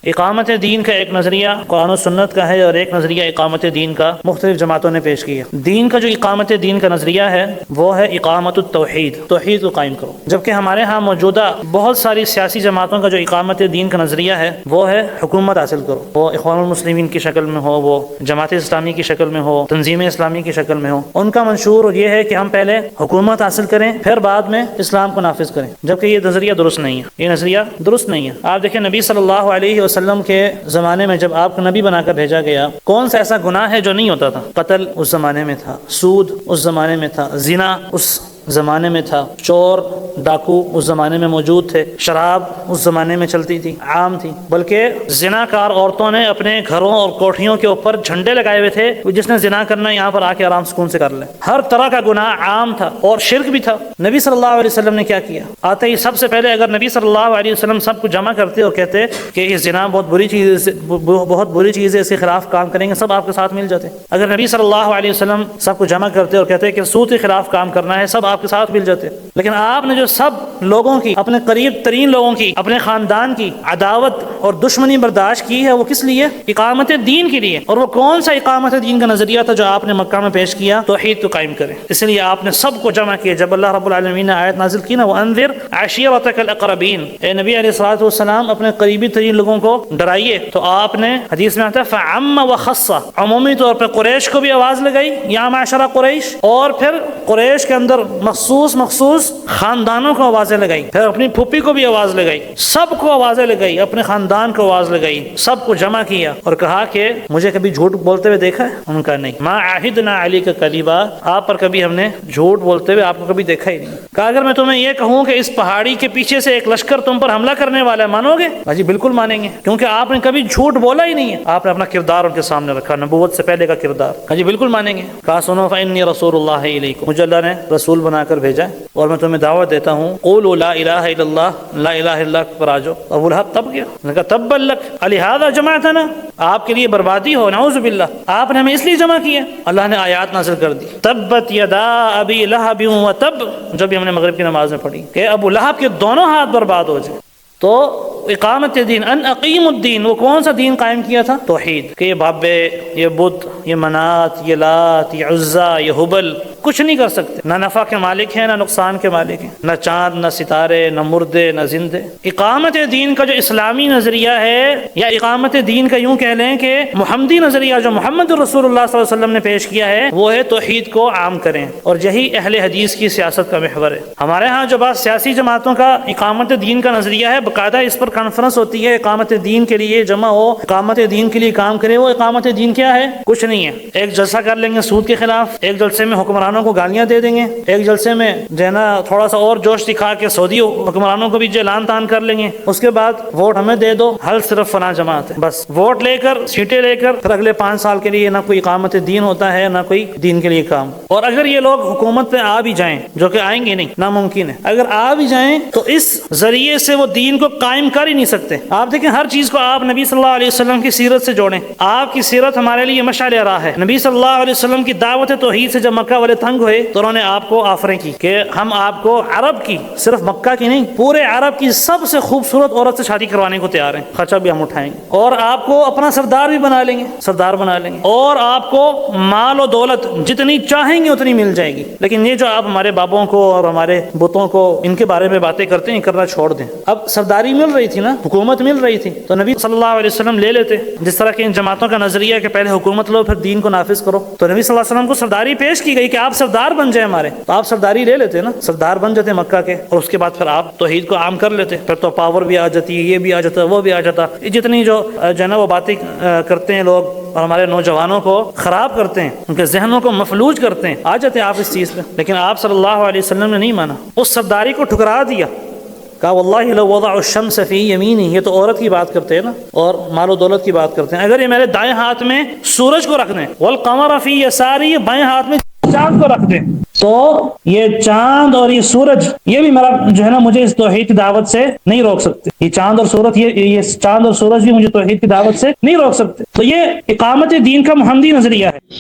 اقامت دین کا ایک نظریہ قرآن و سنت کا ہے اور ایک نظریہ اقامت دین کا مختلف جماعتوں نے پیش کیا۔ دین کا جو اقامت دین کا نظریہ ہے وہ ہے اقامت التوحید، توحید کو قائم کرو، جبکہ ہمارے ہاں موجودہ بہت ساری سیاسی جماعتوں کا جو اقامت دین کا نظریہ ہے وہ ہے حکومت حاصل کرو، وہ اخوان المسلمین کی شکل میں ہو، وہ جماعت اسلامی کی شکل میں ہو، تنظیم اسلامی کی شکل میں ہو۔ ان کا منشور یہ ہے کہ ہم پہلے حکومت حاصل کریں پھر بعد میں اسلام کو نافذ کریں، جبکہ یہ نظریہ درست نہیں ہے، یہ نظریہ درست نہیں ہے۔ آپ دیکھیں نبی صلی اللہ علیہ وسلم کے زمانے میں جب آپ کو نبی بنا کر بھیجا گیا، کون سا ایسا گناہ ہے جو نہیں ہوتا تھا؟ قتل اس زمانے میں تھا، سود اس زمانے میں تھا، زنا اس زمانے میں تھا، چور ڈاکو اس زمانے میں موجود تھے، شراب اس زمانے میں چلتی تھی، عام تھی، بلکہ زنا کار عورتوں نے اپنے گھروں اور کوٹھیوں کے اوپر جھنڈے لگائے ہوئے تھے، جس نے زنا کرنا یہاں پر آ کے آرام سکون سے کر لے۔ ہر طرح کا گناہ عام تھا اور شرک بھی تھا۔ نبی صلی اللہ علیہ وسلم نے کیا کیا؟ آتے ہی سب سے پہلے اگر نبی صلی اللہ علیہ وسلم سب کو جمع کرتے اور کہتے کہ یہ زنا بہت بری چیز ہے، اس کے خلاف کام کریں گے، سب آپ کے ساتھ مل جاتے۔ اگر نبی صلی اللہ علیہ وسلم سب کو جمع کرتے اور کہتے کہ سود کے خلاف کام کرنا ہے، سب آپ کے ساتھ مل جاتے۔ لیکن آپ نے جو سب لوگوں کی، اپنے قریب ترین لوگوں کی، اپنے خاندان کی عداوت اور دشمنی برداشت کی ہے، وہ کس لیے؟ اقامت دین کے لیے۔ اور وہ کون سا اقامت دین کا نظریہ تھا جو آپ نے مکہ میں پیش کیا؟ توحید کو قائم کرے۔ اس لیے آپ نے سب کو جمع کیا۔ جب اللہ رب العالمین نے آیت نازل کی نا وَأَنذِرْ عَشِيرَتَكَ الْأَقْرَبِينَ، اے نبی علیہ الصلوۃ والسلام اپنے قریبی ترین لوگوں کو ڈرائیے، تو آپ نے حدیث میں آتا ہے فَعَمَّ وَخَصَّ، عمومی طور پہ قریش کو بھی آواز لگائی، یا معاشرہ قریش، اور پھر قریش کے اندر مخصوص خاندانوں کو آوازیں لگائی، پھر اپنی پھوپھی کو بھی آواز لگائی، سب کو آوازیں لگائی، اپنے خاندان کو آواز لگائی، سب کو جمع کیا اور کہا کہ مجھے کبھی جھوٹ بولتے ہوئے دیکھا ہے؟ ان کا نہیں، ما عہدنا علیک کذبا، آپ پر کبھی ہم نے جھوٹ بولتے ہوئے آپ کو کبھی دیکھا ہی نہیں۔ کہا اگر میں تمہیں یہ کہوں کہ اس پہاڑی کے پیچھے سے ایک لشکر تم پر حملہ کرنے والا ہے، مانو گے؟ جی بالکل مانیں گے، کیونکہ آپ نے کبھی جھوٹ بولا ہی نہیں ہے، آپ نے اپنا کردار ان کے سامنے رکھا، نبوت سے پہلے کا کردار۔ جی بالکل مانیں گے۔ کہا سنو فإنی رسول اللہ الیکم، مجھے اللہ نے رسول بنا کر بھیجا ہے اور میں تمہیں دعوت دیتا ہوں قولوا لا الہ الا اللہ، لا الہ الا اللہ پر آ جاؤ۔ ابو لہب تب گیا، نے کہا تبا لک الہذا جمعتنا، آپ کے لیے بربادی ہو، نعوذ باللہ، آپ نے ہمیں اس لیے جمع کیا۔ اللہ نے آیات نازل کر دی تبت یدا ابی لہب وتب، جب ہم نے مغرب کی نماز میں پڑھی کہ ابو لہب کے دونوں ہاتھ برباد ہو جائیں۔ تو اقامت دین، ان اقیم الدین، وہ کون سا دین قائم کیا تھا؟ توحید، کہ یہ بابے، یہ بت، یہ منات، یہ لات، یہ عزا، یہ حبل کچھ نہیں کر سکتے، نہ نفع کے مالک ہیں نہ نقصان کے مالک ہیں، نہ چاند نہ ستارے نہ مردے نہ زندے۔ اقامت دین کا جو اسلامی نظریہ ہے، یا اقامت دین کا یوں کہہ لیں کہ محمدی نظریہ جو محمد رسول اللہ صلی اللہ علیہ وسلم نے پیش کیا ہے، وہ ہے توحید کو عام کریں، اور یہی اہل حدیث کی سیاست کا محور ہے۔ ہمارے ہاں جو بعض سیاسی جماعتوں کا اقامت دین کا نظریہ ہے، باقاعدہ اس پر کانفرنس ہوتی ہے، اقامت دین کے لیے جمع ہو، اقامت دین کے لیے کام کرے۔ وہ اقامت دین کیا ہے؟ کچھ نہیں ہے۔ ایک جلسہ کر لیں گے سود کے خلاف، ایک جلسے میں حکمرانوں کو گالیاں دے دیں گے، ایک جلسے میں جو ہے نا تھوڑا سا اور جوش دکھا کے سعودی حکمرانوں کو بھی جلان تان کر لیں گے، اس کے بعد ووٹ ہمیں دے دو، حل صرف فلاں جماعت ہے، بس ووٹ لے کر سیٹیں لے کر پھر اگلے 5 سال کے لیے نہ کوئی اقامت دین ہوتا ہے نہ کوئی دین کے لیے کام۔ اور اگر یہ لوگ حکومت پہ آ بھی جائیں، جو کہ آئیں گے نہیں، ناممکن ہے، اگر آ بھی جائیں تو اس ذریعے سے وہ دین کو قائم کر ہی نہیں سکتے۔ آپ دیکھیں ہر چیز کو آپ نبی صلی اللہ علیہ وسلم کی سیرت سے جوڑیں، آپ کی سیرت ہمارے لیے مشعل راہ ہے۔ نبی صلی اللہ علیہ وسلم کی دعوت توحید سے جب مکہ والے تنگ ہوئے تو انہوں نے آپ کو آفریں کی کہ ہم آپ کو عرب کی، صرف مکہ کی نہیں، پورے عرب کی سب سے خوبصورت عورت سے شادی کروانے کو تیار ہیں، خرچہ بھی ہم اٹھائیں گے، اور آپ کو اپنا سردار بھی بنا لیں گے، سردار بنا لیں گے، اور آپ کو مال و دولت جتنی چاہیں گے اتنی مل جائے گی۔ لیکن یہ جو آپ ہمارے بابوں کو اور ہمارے بتوں کو ان کے بارے میں باتیں کرتے ہیں، کرنا چھوڑ دیں۔ اب سرداری مل رہی تھی نا، حکومت مل رہی تھی، تو نبی صلی اللہ علیہ وسلم لے لیتے، جس طرح کہ ان جماعتوں کا نظریہ ہے کہ پہلے حکومت لو پھر دین کو نافذ کرو، تو نبی صلی اللہ علیہ وسلم کو سرداری پیش کی گئی کہ آپ سردار بن جائیں ہمارے، تو آپ سرداری لے لیتے نا، سردار بن جاتے مکہ کے، اور اس کے بعد پھر آپ توحید کو عام کر لیتے، پھر تو پاور بھی آ جاتی ہے، یہ بھی آ جاتا، وہ بھی آ جاتا۔ جتنی جو ہے نا وہ باتیں کرتے ہیں لوگ اور ہمارے نوجوانوں کو خراب کرتے ہیں، ان کے ذہنوں کو مفلوج کرتے ہیں، آ جاتے ہیں آپ اس چیز پہ۔ لیکن آپ صلی اللہ علیہ وسلم نے نہیں مانا، اس سرداری کو ٹھکرا دیا، کہا واللہ لو وضع الشمس فی یمینی، یہ تو عورت کی بات کرتے ہیں نا، اور مال و دولت کی بات کرتے ہیں، اگر یہ میرے دائیں ہاتھ میں سورج کو رکھ دیں، والقمر فی یساری، بائیں ہاتھ میں چاند کو رکھ دیں، تو یہ چاند اور یہ سورج یہ بھی میرا جو ہے نا مجھے اس توحید کی دعوت سے نہیں روک سکتے، یہ چاند اور سورج یہ چاند اور سورج بھی مجھے توحید کی دعوت سے نہیں روک سکتے۔ تو یہ اقامت دین کا محمدی نظریہ ہے۔